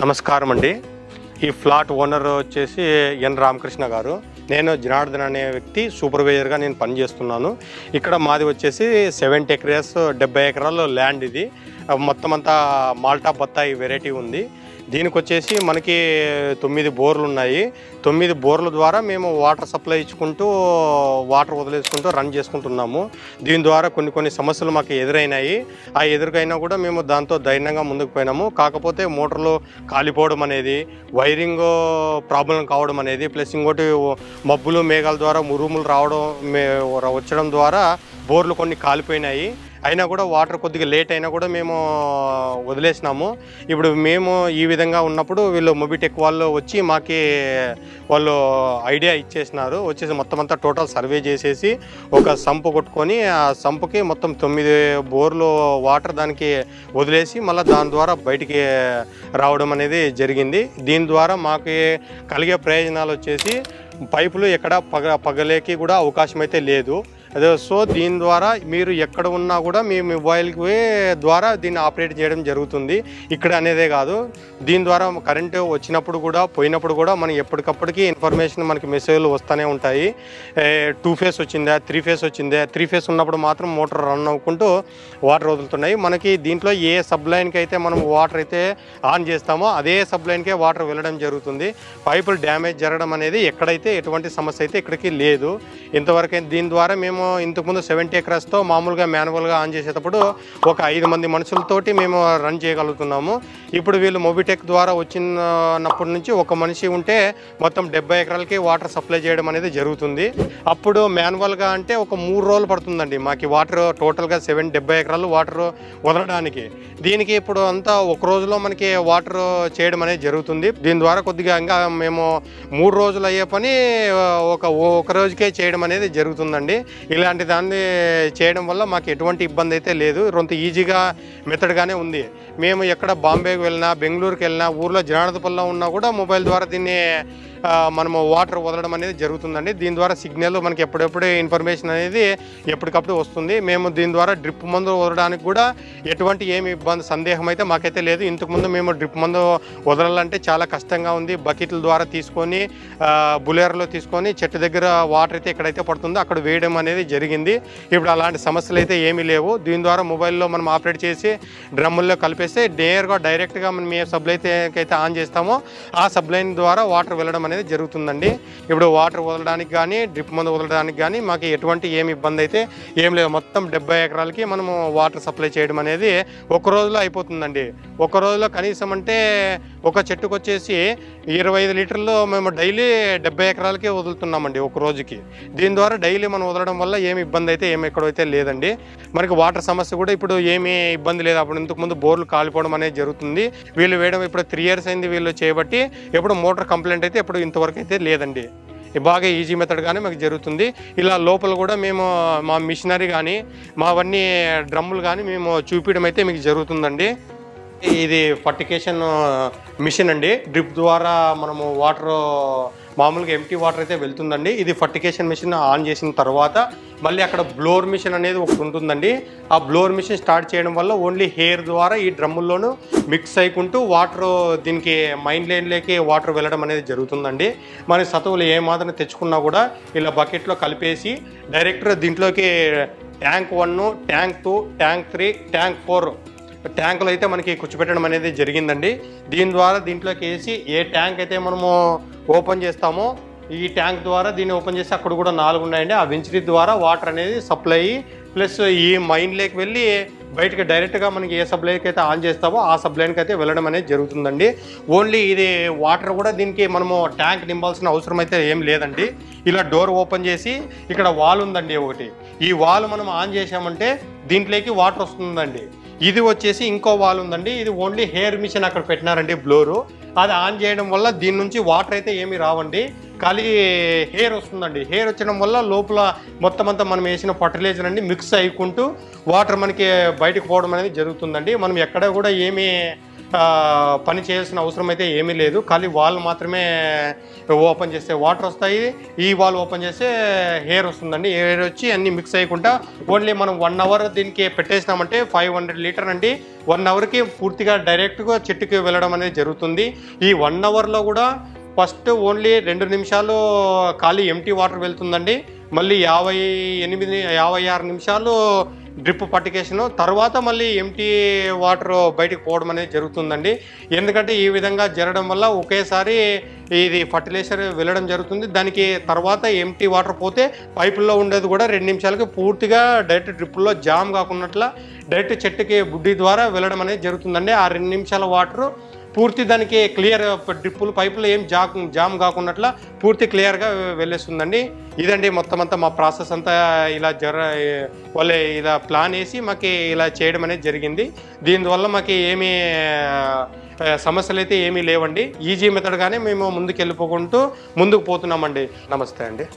నమస్కారం అండి. ఈ ఫ్లాట్ ఓనర్ వచ్చేసి ఎన్ రామకృష్ణ గారు. నేను జనార్దన్ అనే వ్యక్తి సూపర్వైజర్గా నేను పనిచేస్తున్నాను. ఇక్కడ మాది వచ్చేసి 70 acres 70 ఎకరాలు ల్యాండ్. ఇది మొత్తం అంతా మాల్టా బత్తాయి వెరైటీ ఉంది. దీనికి వచ్చేసి మనకి 9 బోర్లు ఉన్నాయి. 9 బోర్ల ద్వారా మేము వాటర్ సప్లై ఇచ్చుకుంటూ వాటర్ వదిలేసుకుంటూ రన్ చేసుకుంటున్నాము. దీని ద్వారా కొన్ని సమస్యలు మాకు ఎదురైనాయి. ఆ ఎదురుకైనా కూడా మేము దాంతో ధైర్యంగా ముందుకు పోయినాము. కాకపోతే మోటార్లు కాలిపోవడం అనేది, వైరింగ్ ప్రాబ్లం కావడం అనేది, ప్లస్ ఇంకోటి మబ్బులు మేఘాల ద్వారా మురుములు వచ్చడం ద్వారా బోర్లు కొన్ని కాలిపోయినాయి. అయినా కూడా వాటర్ కొద్దిగా లేట్ అయినా కూడా మేము వదిలేసినాము. ఇప్పుడు మేము ఈ విధంగా ఉన్నప్పుడు వీళ్ళు మొబిటెక్ వాళ్ళు వచ్చి వాళ్ళు ఐడియా ఇచ్చేసినారు. వచ్చేసి మొత్తం అంతా టోటల్ సర్వే చేసేసి ఒక సంపు కొట్టుకొని ఆ సంపుకి మొత్తం 9 బోర్లు వాటర్ దానికి వదిలేసి మళ్ళీ దాని ద్వారా బయటికి రావడం అనేది జరిగింది. దీని ద్వారా మాకు కలిగే ప్రయోజనాలు వచ్చేసి పైపులు ఎక్కడ పగలేకి కూడా అవకాశం అయితే లేదు. అదే సో దీని ద్వారా మీరు ఎక్కడ ఉన్నా కూడా మీ మొబైల్కి ద్వారా దీన్ని ఆపరేట్ చేయడం జరుగుతుంది. ఇక్కడ అనేదే కాదు, దీని ద్వారా కరెంటు వచ్చినప్పుడు కూడా పోయినప్పుడు కూడా మనం ఎప్పటికప్పటికి ఇన్ఫర్మేషన్ మనకి మెసేజ్లు వస్తూనే ఉంటాయి. 2 phase వచ్చిందా, 3 phase వచ్చిందా, 3 phase ఉన్నప్పుడు మాత్రం మోటార్ రన్ అవ్వకుంటూ వాటర్ వదులుతున్నాయి. మనకి దీంట్లో ఏ సబ్ లైన్కి అయితే మనం వాటర్ అయితే ఆన్ చేస్తామో అదే సబ్ లైన్కే వాటర్ వెళ్ళడం జరుగుతుంది. పైపులు డ్యామేజ్ జరగడం అనేది ఎక్కడైతే ఎటువంటి సమస్య అయితే ఇక్కడికి లేదు ఇంతవరకు. దీని ద్వారా మేము ఇంతకుముందు 70 acresతో మామూలుగా మాన్యువల్గా ఆన్ చేసేటప్పుడు ఒక 5 మంది మనుషులతోటి మేము రన్ చేయగలుగుతున్నాము. ఇప్పుడు వీళ్ళు మొబిటెక్ ద్వారా వచ్చినప్పటి నుంచి ఒక మనిషి ఉంటే మొత్తం 70 ఎకరాలకి వాటర్ సప్లై చేయడం అనేది జరుగుతుంది. అప్పుడు మాన్యువల్గా అంటే ఒక 3 రోజులు పడుతుందండి మాకు వాటర్ టోటల్గా 70 ఎకరాలు వాటర్ వదలడానికి. దీనికి ఇప్పుడు అంతా ఒక రోజులో మనకి వాటర్ చేయడం అనేది జరుగుతుంది. దీని ద్వారా కొద్దిగా ఇంకా మేము 3 రోజులు అయ్యే పని ఒక రోజుకే చేయడం అనేది జరుగుతుందండి. ఇలాంటి దాన్ని చేయడం వల్ల మాకు ఎటువంటి ఇబ్బంది అయితే లేదు. కొంత ఈజీగా మెథడ్గానే ఉంది. మేము ఎక్కడ బాంబేకి వెళ్ళినా, బెంగళూరుకి వెళ్ళినా, ఊర్లో జనార్దపల్లిలో ఉన్నా కూడా మొబైల్ ద్వారా దీన్ని మనము వాటర్ వదలడం అనేది జరుగుతుందండి. దీని ద్వారా సిగ్నల్ మనకి ఎప్పుడెప్పుడు ఇన్ఫర్మేషన్ అనేది ఎప్పటికప్పుడు వస్తుంది. మేము దీని ద్వారా డ్రిప్ మందు వదలడానికి కూడా ఎటువంటి ఏమి ఇబ్బంది సందేహం అయితే మాకైతే లేదు. ఇంతకుముందు మేము డ్రిప్ మందు వదలాలంటే చాలా కష్టంగా ఉంది. బకెట్ల ద్వారా తీసుకొని బులేర్లో తీసుకొని చెట్టు దగ్గర వాటర్ అయితే ఎక్కడైతే పడుతుందో అక్కడ వేయడం అనేది జరిగింది. ఇప్పుడు అలాంటి సమస్యలు అయితే ఏమీ లేవు. దీని ద్వారా మొబైల్లో మనం ఆపరేట్ చేసి డ్రమ్ముల్లో కలిపేస్తే డైరెక్ట్గా మనం ఏ సబ్లైన్ అయితే ఆన్ చేస్తామో ఆ సబ్లైన్ ద్వారా వాటర్ వెళ్ళడం అనేది జరుగుతుందండి. ఇప్పుడు వాటర్ వదలడానికి కానీ డ్రిప్ మందు వదలడానికి కానీ మాకు ఎటువంటి ఏమి ఇబ్బంది అయితే ఏం లేదు. మొత్తం 70 ఎకరాలకి మనము వాటర్ సప్లై చేయడం అనేది ఒక రోజులో అయిపోతుందండి. ఒక రోజులో కనీసం అంటే ఒక చెట్టుకు వచ్చేసి 25 లీటర్లు మేము డైలీ 70 ఎకరాలకి వదులుతున్నామండి ఒక రోజుకి. దీని ద్వారా డైలీ మనం వదలడం వల్ల ఏమి ఇబ్బంది అయితే ఎక్కడైతే లేదండి. మనకి వాటర్ సమస్య కూడా ఇప్పుడు ఏమీ ఇబ్బంది లేదు. అప్పుడు ఇంతకుముందు బోర్లు కాలిపోవడం అనేది జరుగుతుంది. వీళ్ళు వేయడం ఇప్పుడు 3 years అయింది వీళ్ళు చేయబట్టి ఎప్పుడు మోటార్ కంప్లైంట్ అయితే ఎప్పుడు ఇంతవరకు అయితే లేదండి. బాగా ఈజీ మెథడ్గానే మాకు జరుగుతుంది. ఇలా లోపల కూడా మేము మా మిషనరీ కానీ మావన్నీ డ్రమ్ములు కానీ మేము చూపించడం అయితే మీకు జరుగుతుందండి. ఇది ఫర్టికేషన్ మిషన్ అండి. డ్రిప్ ద్వారా మనము వాటర్ మామూలుగా ఎంటీ వాటర్ అయితే వెళ్తుందండి. ఇది ఫర్టికేషన్ మిషన్ ఆన్ చేసిన తర్వాత మళ్ళీ అక్కడ బ్లోర్ మిషన్ అనేది ఒకటి ఉంటుందండి. ఆ బ్లోర్ మిషన్ స్టార్ట్ చేయడం వల్ల ఓన్లీ హెయిర్ ద్వారా ఈ డ్రమ్ముల్లోనూ మిక్స్ అయికుంటూ వాటర్ దీనికి మైన్ లైన్లోకి వాటర్ వెళ్ళడం అనేది జరుగుతుందండి. మన సతువులు ఏమాత్రం తెచ్చుకున్నా కూడా ఇలా బకెట్లో కలిపేసి డైరెక్ట్గా దీంట్లోకి ట్యాంక్ 1, ట్యాంక్ 2, ట్యాంక్ 3, ట్యాంక్ 4 ట్యాంకులు అయితే మనకి కూర్చోపెట్టడం అనేది జరిగిందండి. దీని ద్వారా దీంట్లోకి వేసి ఏ ట్యాంక్ అయితే మనము ఓపెన్ చేస్తామో ఈ ట్యాంక్ ద్వారా దీన్ని ఓపెన్ చేసి అక్కడ కూడా 4 ఉన్నాయండి. ఆ వెంచరీ ద్వారా వాటర్ అనేది సప్లై ప్లస్ ఈ మైన్లోకి వెళ్ళి బయటకి డైరెక్ట్గా మనకి ఏ సబ్లైన్కి అయితే ఆన్ చేస్తామో ఆ సబ్లైన్కి అయితే వెళ్ళడం అనేది జరుగుతుందండి. ఓన్లీ ఇది వాటర్ కూడా దీనికి మనము ట్యాంక్ నింపాల్సిన అవసరం అయితే ఏం లేదండి. ఇలా డోర్ ఓపెన్ చేసి ఇక్కడ వాల్ ఉందండి ఒకటి. ఈ వాల్ మనం ఆన్ చేసామంటే దీంట్లోకి వాటర్ వస్తుందండి. ఇది వచ్చేసి ఇంకో వాల్ ఉందండి. ఇది ఓన్లీ హెయిర్ మిషన్ అక్కడ పెట్టినారండి బ్లోరు. అది ఆన్ చేయడం వల్ల దీని నుంచి వాటర్ అయితే ఏమీ రావండి, ఖాళీ హెయిర్ వస్తుందండి. హెయిర్ వచ్చడం వల్ల లోపల మొత్తం అంతా మనం వేసిన ఫర్టిలైజర్ అండి మిక్స్ అయ్యుకుంటూ వాటర్ మనకి బయటకు పోవడం అనేది జరుగుతుందండి. మనం ఎక్కడ కూడా ఏమీ పని చేయాల్సిన అవసరం అయితే ఏమీ లేదు. ఖాళీ వాల్ మాత్రమే ఓపెన్ చేస్తే వాటర్ వస్తాయి, ఈ వాల్ ఓపెన్ చేస్తే హెయిర్ వస్తుందండి. హెయిర్ వచ్చి అన్నీ మిక్స్ అయ్యకుండా ఓన్లీ మనం 1 అవర్ దీనికి పెట్టేసినామంటే 500 లీటర్ అండి. 1 అవర్కి పూర్తిగా డైరెక్ట్గా చెట్టుకి వెళ్ళడం అనేది జరుగుతుంది. ఈ 1 అవర్లో కూడా ఫస్ట్ ఓన్లీ 2 నిమిషాలు ఖాళీ ఎంటీ వాటర్ వెళ్తుందండి. మళ్ళీ 56 నిమిషాలు డ్రిప్ పట్టికేషన్, తర్వాత మళ్ళీ ఎంటీ వాటర్ బయటకు పోవడం అనేది జరుగుతుందండి. ఎందుకంటే ఈ విధంగా జరగడం వల్ల ఒకేసారి ఇది ఫర్టిలైజర్ వెళ్ళడం జరుగుతుంది. దానికి తర్వాత ఎంటీ వాటర్ పోతే పైపుల్లో ఉండేది కూడా 2 నిమిషాలకి పూర్తిగా డైరెక్ట్ డ్రిప్పుల్లో జామ్ కాకున్నట్ల డైరెక్ట్ చెట్టుకి బుడ్డి ద్వారా వెళ్ళడం అనేది జరుగుతుందండి. ఆ 2 నిమిషాల వాటర్ పూర్తి దానికి క్లియర్ డ్రిప్పులు పైపులు ఏం జామ్ కాకున్నట్ల పూర్తి క్లియర్గా వెళ్ళేస్తుందండి. ఇదండి మొత్తం అంతా మా ప్రాసెస్ అంతా ఇలా వాళ్ళే ఇలా ప్లాన్ వేసి మాకు ఇలా చేయడం అనేది జరిగింది. దీనివల్ల మాకు ఏమీ సమస్యలు అయితే ఏమీ లేవండి. ఈజీ మెథడ్గానే మేము ముందుకు వెళ్ళిపోకుంటూ ముందుకు పోతున్నామండి. నమస్తే అండి.